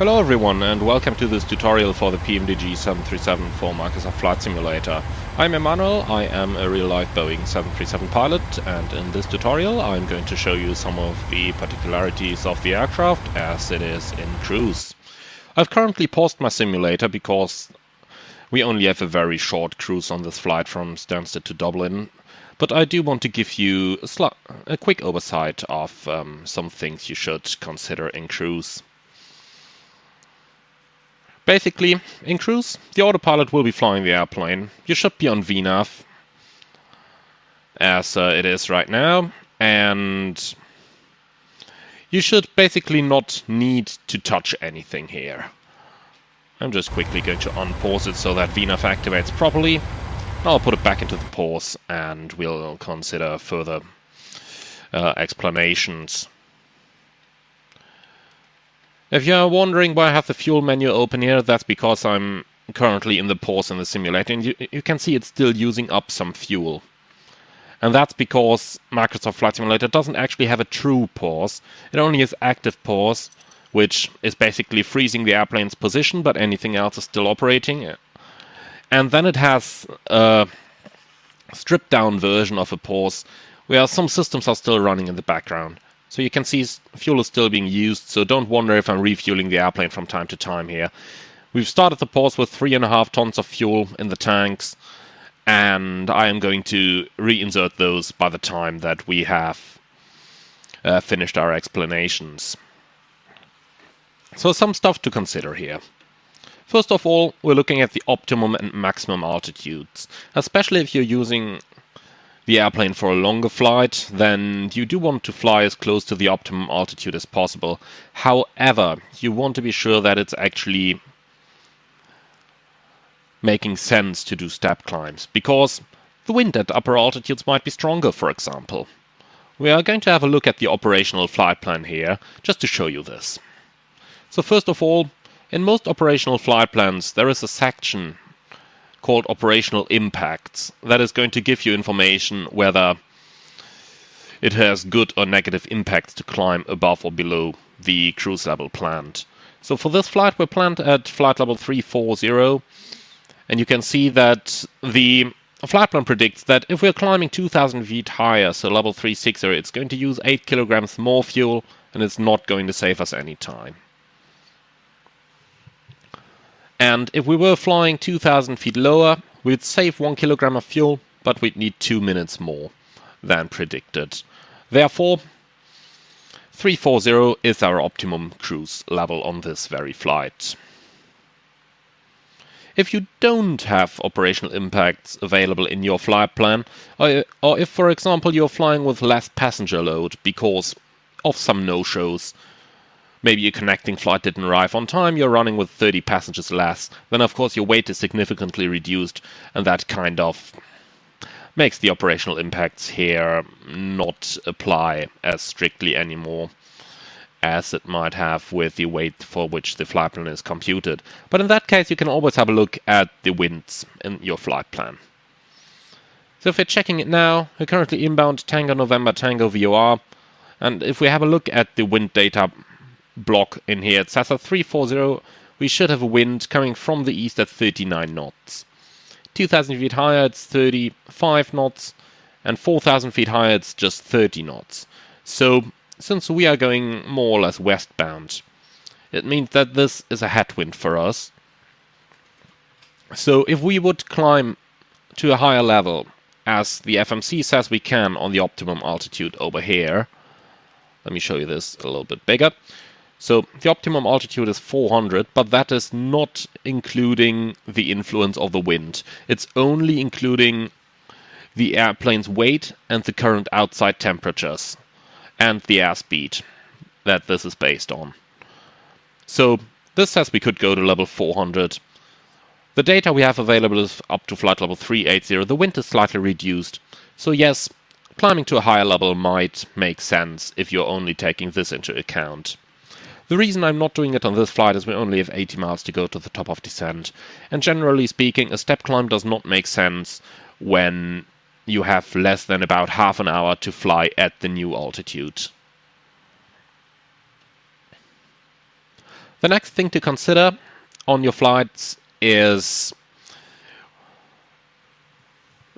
Hello everyone and welcome to this tutorial for the PMDG 737 for Microsoft Flight Simulator. I'm Emmanuel, I am a real-life Boeing 737 pilot, and in this tutorial I'm going to show you some of the particularities of the aircraft as it is in cruise. I've currently paused my simulator because we only have a very short cruise on this flight from Stansted to Dublin, but I do want to give you a quick oversight of some things you should consider in cruise. Basically, in cruise, the autopilot will be flying the airplane. You should be on VNAV, as it is right now, and you should basically not need to touch anything here. I'm just quickly going to unpause it so that VNAV activates properly. I'll put it back into the pause and we'll consider further explanations. If you're wondering why I have the fuel menu open here, that's because I'm currently in the pause in the simulator, and you can see it's still using up some fuel. And that's because Microsoft Flight Simulator doesn't actually have a true pause. It only has active pause, which is basically freezing the airplane's position, but anything else is still operating. And then it has a stripped down version of a pause, where some systems are still running in the background. So you can see fuel is still being used, so don't wonder if I'm refueling the airplane from time to time here. We've started the pause with 3.5 tons of fuel in the tanks, and I am going to reinsert those by the time that we have finished our explanations. So some stuff to consider here. First of all, we're looking at the optimum and maximum altitudes, especially if you're using the airplane for a longer flight, then you do want to fly as close to the optimum altitude as possible. However, you want to be sure that it's actually making sense to do step climbs, because the wind at upper altitudes might be stronger, for example. We are going to have a look at the operational flight plan here, just to show you this. So first of all, in most operational flight plans, there is a section called operational impacts that is going to give you information whether it has good or negative impacts to climb above or below the cruise level planned. So for this flight, we're planned at flight level 340, and you can see that the flight plan predicts that if we're climbing 2,000 feet higher, so level 360, it's going to use 8 kilograms more fuel, and it's not going to save us any time. And if we were flying 2,000 feet lower, we'd save 1 kilogram of fuel, but we'd need 2 minutes more than predicted. Therefore, 340 is our optimum cruise level on this very flight. If you don't have operational impacts available in your flight plan, or if, for example, you're flying with less passenger load because of some no-shows, maybe a connecting flight didn't arrive on time, you're running with 30 passengers less, then of course your weight is significantly reduced, and that kind of makes the operational impacts here not apply as strictly anymore as it might have with the weight for which the flight plan is computed. But in that case, you can always have a look at the winds in your flight plan. So if we're checking it now, we're currently inbound Tango November Tango VOR, and if we have a look at the wind data block in here, it says at 340 we should have a wind coming from the east at 39 knots. 2,000 feet higher it's 35 knots, and 4,000 feet higher it's just 30 knots. So since we are going more or less westbound, it means that this is a headwind for us. So if we would climb to a higher level, as the FMC says we can on the optimum altitude over here, let me show you this a little bit bigger. So the optimum altitude is 400, but that is not including the influence of the wind. It's only including the airplane's weight and the current outside temperatures and the airspeed that this is based on. So this says we could go to level 400. The data we have available is up to flight level 380. The wind is slightly reduced. So yes, climbing to a higher level might make sense if you're only taking this into account. The reason I'm not doing it on this flight is we only have 80 miles to go to the top of descent, and generally speaking, a step climb does not make sense when you have less than about half an hour to fly at the new altitude. The next thing to consider on your flights is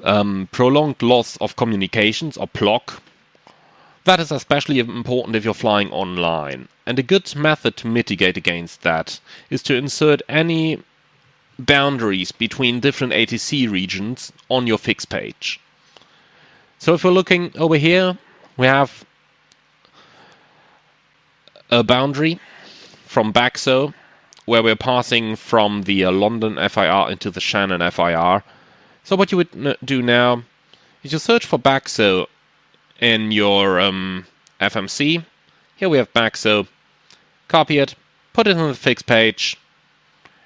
prolonged loss of communications, or PLOC. That is especially important if you're flying online. And a good method to mitigate against that is to insert any boundaries between different ATC regions on your fix page. So if we're looking over here, we have a boundary from Baxo, where we're passing from the London FIR into the Shannon FIR. So what you would do now is you search for Baxo in your FMC. Here we have Baxo. Copy it, put it on the fix page,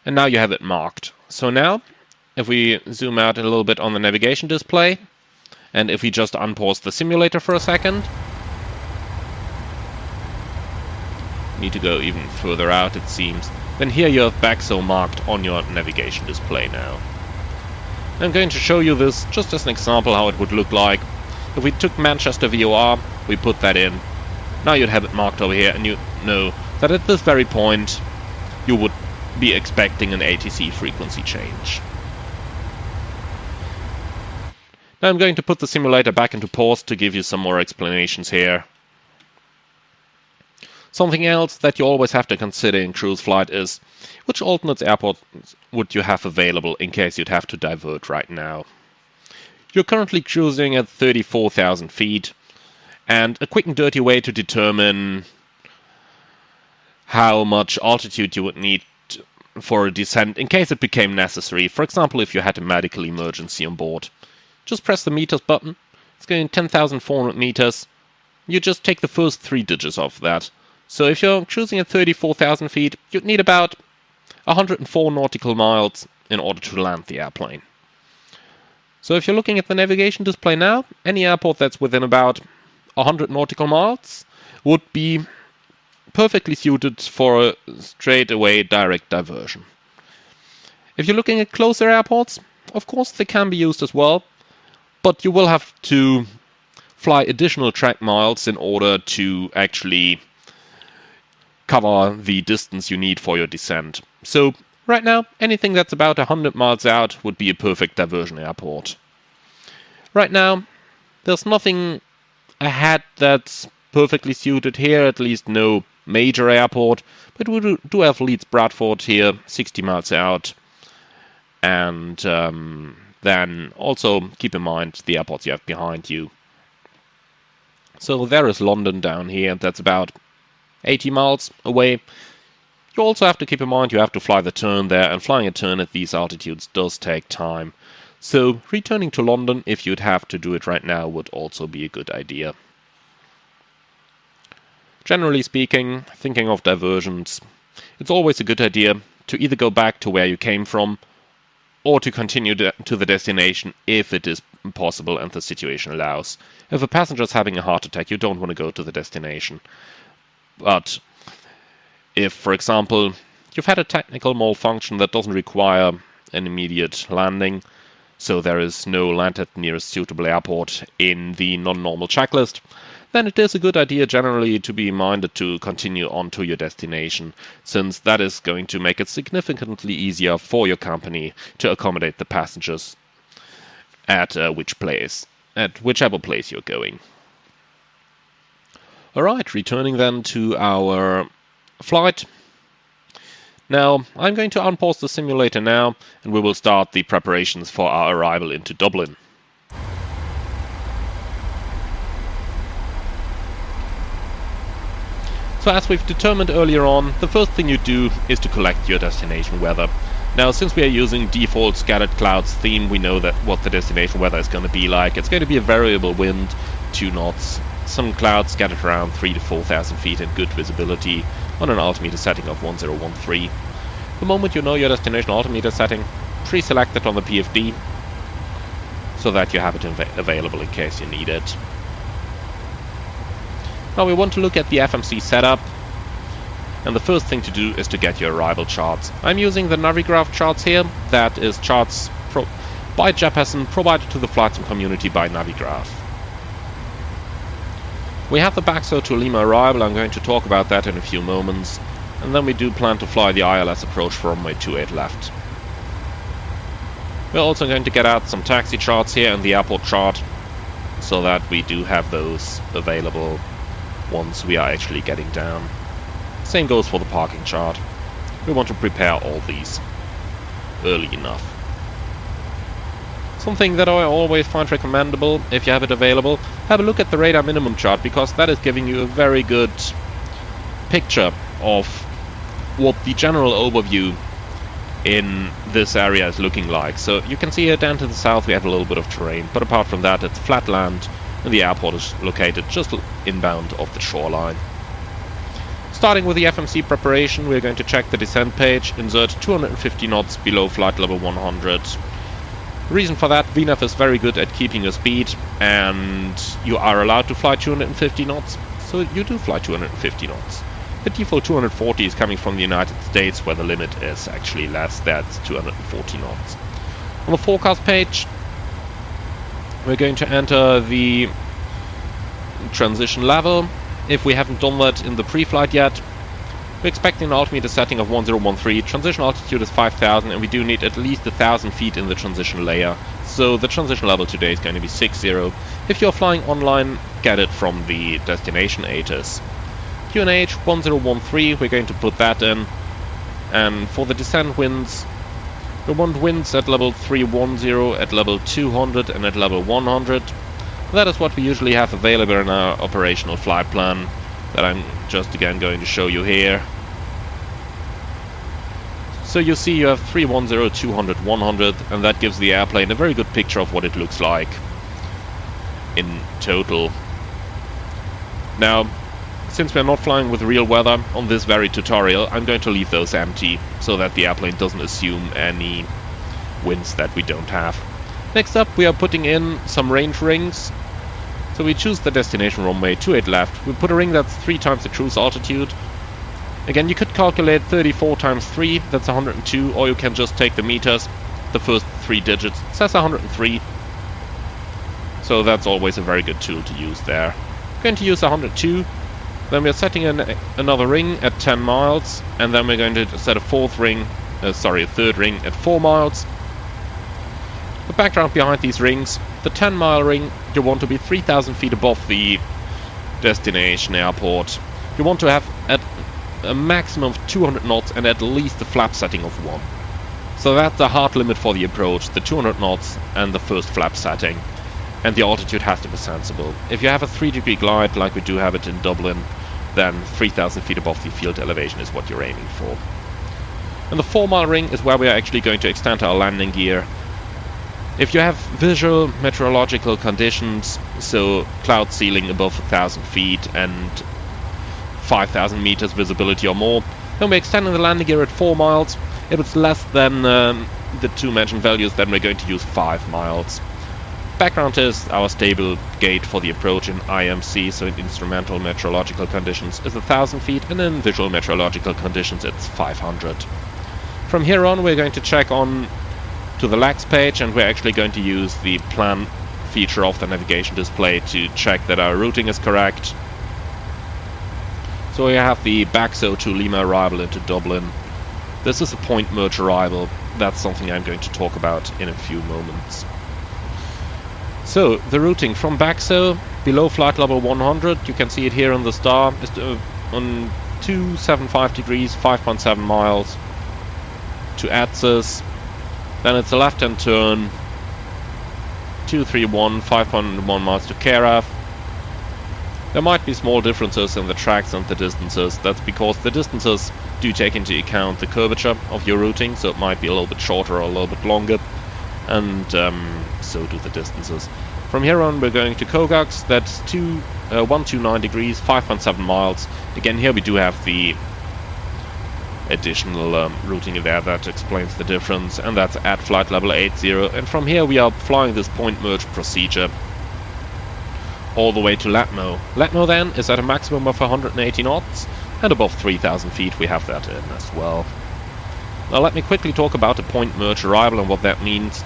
and now you have it marked. So now, if we zoom out a little bit on the navigation display, and if we just unpause the simulator for a second, need to go even further out it seems, then here you have Baxo marked on your navigation display now. I'm going to show you this just as an example how it would look like. If we took Manchester VOR, we put that in. Now you'd have it marked over here, and you know that at this very point you would be expecting an ATC frequency change. Now I'm going to put the simulator back into pause to give you some more explanations here. Something else that you always have to consider in cruise flight is which alternate airport would you have available in case you'd have to divert right now. You're currently cruising at 34,000 feet, and a quick and dirty way to determine how much altitude you would need for a descent in case it became necessary. For example, if you had a medical emergency on board. Just press the meters button. It's going 10,400 meters. You just take the first 3 digits of that. So if you're cruising at 34,000 feet, you'd need about 104 nautical miles in order to land the airplane. So if you're looking at the navigation display now, any airport that's within about 100 nautical miles would be perfectly suited for a straightaway direct diversion. If you're looking at closer airports, of course they can be used as well, but you will have to fly additional track miles in order to actually cover the distance you need for your descent. So right now, anything that's about 100 miles out would be a perfect diversion airport. Right now, there's nothing ahead that's perfectly suited here, at least no major airport, but we do have Leeds Bradford here, 60 miles out. And then also keep in mind the airports you have behind you. So there is London down here, that's about 80 miles away. You also have to keep in mind you have to fly the turn there, and flying a turn at these altitudes does take time. So returning to London, if you'd have to do it right now, would also be a good idea. Generally speaking, thinking of diversions, it's always a good idea to either go back to where you came from or to continue to the destination if it is possible and the situation allows. If a passenger is having a heart attack, you don't want to go to the destination. But if, for example, you've had a technical malfunction that doesn't require an immediate landing, so there is no land at the nearest suitable airport in the non-normal checklist, then it is a good idea generally to be minded to continue on to your destination, since that is going to make it significantly easier for your company to accommodate the passengers at whichever place you're going. Alright, returning then to our flight. Now, I'm going to unpause the simulator now, and we will start the preparations for our arrival into Dublin. So as we've determined earlier on, the first thing you do is to collect your destination weather. Now, since we are using default scattered clouds theme, we know that what the destination weather is going to be like. It's going to be a variable wind, 2 knots, some clouds scattered around 3,000 to 4,000 feet and good visibility on an altimeter setting of 1013. The moment you know your destination altimeter setting, pre-select it on the PFD so that you have it available in case you need it. Now we want to look at the FMC setup, and the first thing to do is to get your arrival charts. I'm using the Navigraph charts here, that is charts by Jeppesen provided to the flight sim community by Navigraph. We have the Baxo to Lima arrival, I'm going to talk about that in a few moments. And then we do plan to fly the ILS approach for runway 28 left. We're also going to get out some taxi charts here and the airport chart, so that we do have those available once we are actually getting down. Same goes for the parking chart. We want to prepare all these early enough. Something that I always find recommendable, if you have it available, have a look at the radar minimum chart, because that is giving you a very good picture of what the general overview in this area is looking like. So you can see here down to the south we have a little bit of terrain, but apart from that it's flat land and the airport is located just inbound of the shoreline. Starting with the Fmc Preparation, we're going to check the descent page, insert 250 knots below flight level 100. The reason for that, VNAV is very good at keeping your speed, and you are allowed to fly 250 knots, so you do fly 250 knots. The default 240 is coming from the United States, where the limit is actually less, that's 240 knots. On the forecast page, we're going to enter the transition level. If we haven't done that in the pre-flight yet, we're expecting an altimeter setting of 1013, transition altitude is 5000, and we do need at least 1000 feet in the transition layer. So the transition level today is going to be 60. If you're flying online, get it from the destination ATIS. QNH 1013, we're going to put that in. And for the descent winds, we want winds at level 310, at level 200 and at level 100. That is what we usually have available in our operational flight plan that I'm just again going to show you here. So you see you have 310, 200, 100, and that gives the airplane a very good picture of what it looks like in total. Now, since we're not flying with real weather on this very tutorial, I'm going to leave those empty so that the airplane doesn't assume any winds that we don't have. Next up, we are putting in some range rings. So we choose the destination runway 28 left. We put a ring that's 3 times the cruise altitude. Again, you could calculate 34 times 3, that's 102, or you can just take the meters, the first 3 digits. It says 103. So that's always a very good tool to use there. We're going to use 102. Then we're setting in another ring at 10 miles, and then we're going to set a third ring at 4 miles. The background behind these rings, the 10-mile ring, you want to be 3000 feet above the destination airport. You want to have at a maximum of 200 knots and at least a flap setting of 1. So that's the hard limit for the approach, the 200 knots and the first flap setting. And the altitude has to be sensible. If you have a 3-degree glide like we do have it in Dublin, then 3000 feet above the field elevation is what you're aiming for. And the 4-mile ring is where we are actually going to extend our landing gear. If you have visual meteorological conditions, so cloud ceiling above 1000 feet and 5000 meters visibility or more, then we're extending the landing gear at 4 miles. If it's less than the 2 mentioned values, then we're going to use 5 miles. Background is our stable gate for the approach in IMC, so in instrumental meteorological conditions is 1000 feet, and in visual meteorological conditions it's 500. From here on we're going to check on to the lags page, and we're actually going to use the plan feature of the navigation display to check that our routing is correct. So we have the Baxo to Lima arrival into Dublin. This is a point merge arrival. That's something I'm going to talk about in a few moments. So the routing from Baxo below flight level 100, you can see it here on the star, is on 275 degrees, 5.7 miles to Atzis. Then it's a left-hand turn, 231, 5.1 miles to Karaf. There might be small differences in the tracks and the distances. That's because the distances do take into account the curvature of your routing, so it might be a little bit shorter or a little bit longer, and so do the distances. From here on we're going to Kogaks, that's 129 degrees, 5.7 miles. Again, here we do have the additional routing there that explains the difference, and that's at flight level 80, and from here we are flying this point merge procedure all the way to Latmo. Latmo then is at a maximum of 180 knots, and above 3000 feet we have that in as well. Now let me quickly talk about the point merge arrival and what that means.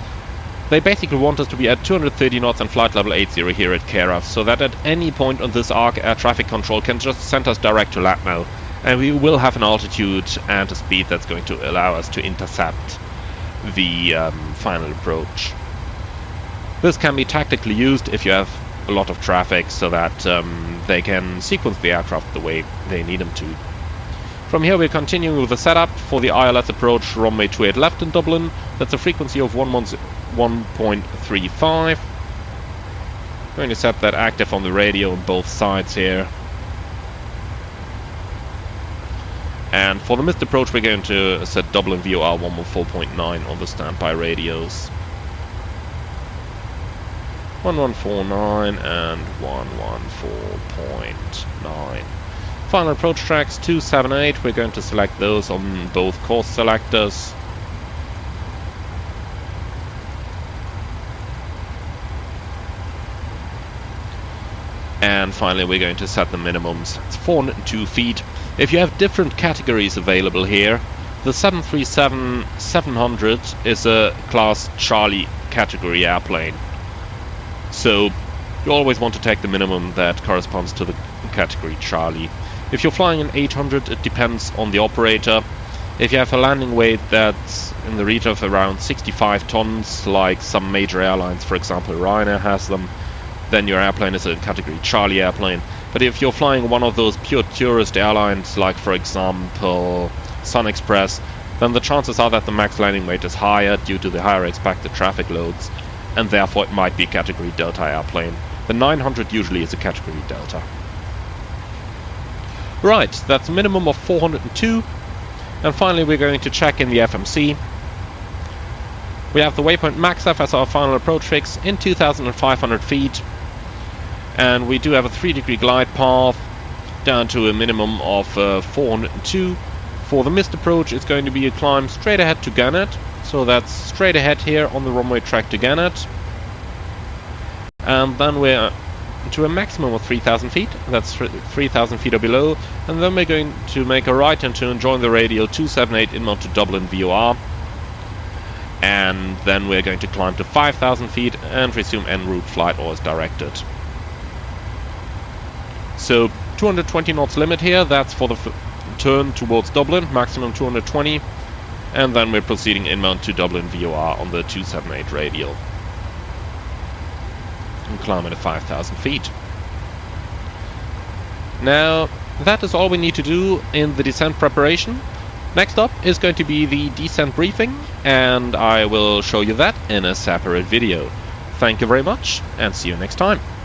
They basically want us to be at 230 knots and flight level 80 here at Karaf, so that at any point on this arc air traffic control can just send us direct to Latmo. And we will have an altitude and a speed that's going to allow us to intercept the final approach. This can be tactically used if you have a lot of traffic, so that they can sequence the aircraft the way they need them to. From here we're continuing with the setup for the ILS approach runway 28 left in Dublin. That's a frequency of 1.35. Going to set that active on the radio on both sides here. And for the missed approach we're going to set Dublin VOR 114.9 on the standby radios. 1149 and 114.9. Final approach tracks 278, we're going to select those on both course selectors. And finally we're going to set the minimums. It's 402 feet. If you have different categories available here, the 737-700 is a class Charlie category airplane. So you always want to take the minimum that corresponds to the category Charlie. If you're flying an 800, it depends on the operator. If you have a landing weight that's in the region of around 65 tons, like some major airlines, for example Ryanair has them, then your airplane is a category Charlie airplane. But if you're flying one of those pure tourist airlines, like for example Sun Express, then the chances are that the max landing weight is higher due to the higher expected traffic loads, and therefore it might be a category Delta airplane. The 900 usually is a category Delta. Right, that's a minimum of 402. And finally we're going to check in the FMC. We have the waypoint MaxF as our final approach fix in 2,500 feet. And we do have a 3-degree glide path down to a minimum of 402. For the missed approach it's going to be a climb straight ahead to Gannett. So that's straight ahead here on the runway track to Gannett. And then we're to a maximum of 3,000 feet. That's 3,000 feet or below. And then we're going to make a right turn and join the radio 278 inbound to Dublin VOR. And then we're going to climb to 5,000 feet and resume en route flight or as directed. So 220 knots limit here. That's for the turn towards Dublin, maximum 220. And then we're proceeding inbound to Dublin VOR on the 278 radial. And climbing at 5,000 feet. Now, that is all we need to do in the descent preparation. Next up is going to be the descent briefing, and I will show you that in a separate video. Thank you very much, and see you next time.